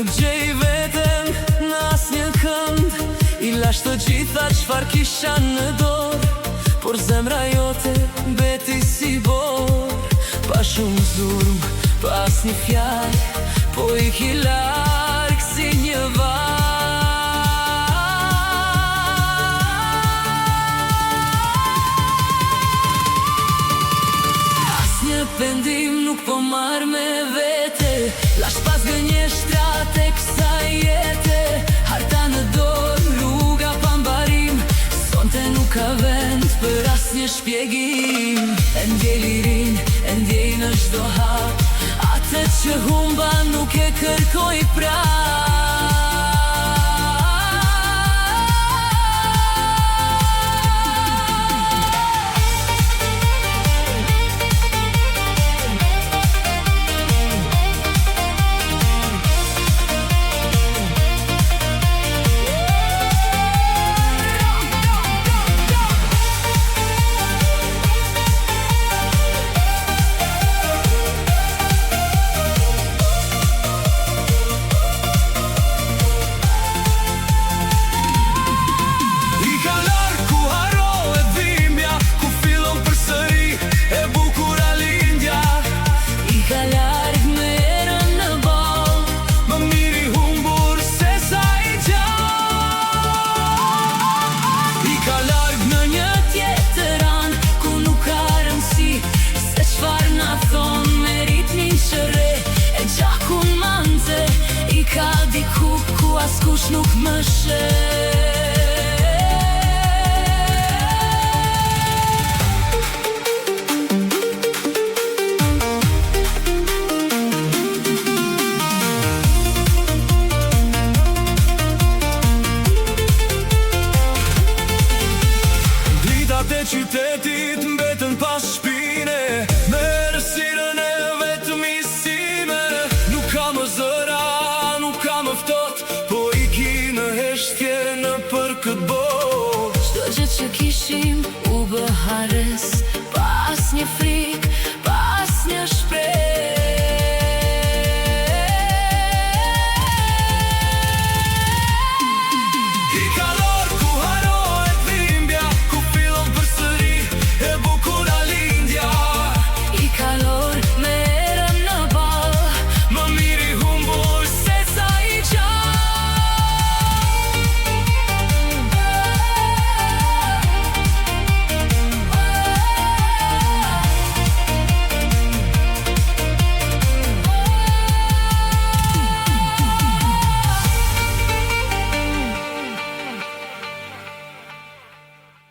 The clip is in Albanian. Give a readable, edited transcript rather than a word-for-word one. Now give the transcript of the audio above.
Nuk gjej veten në asnjë kënd, I lash të gjitha çfarë kisha në dorë, por zemra jote mbeti si borë. Pa shumë zurm, pa asnjë fjalë, po iki larg si një val. Asnjë pendim nuk po marr me vete, lash pas gënjeshtra tek kësaj jete. Harta në dorë, rruga pa mbarim, sonte nuk ka vend për asnjë shpjegim. E ndjej lirin, e ndjej në çdo hap, atë që humba nuk e kërkoj prap. Ka diku ku askush nuk më sheh. Dritat e qytetit mbetën pas shpine, me rësirën e vetëmisime. Nuk ka më zëra, po iki në heshtje në për këtë botë. Çdo gjë që kishim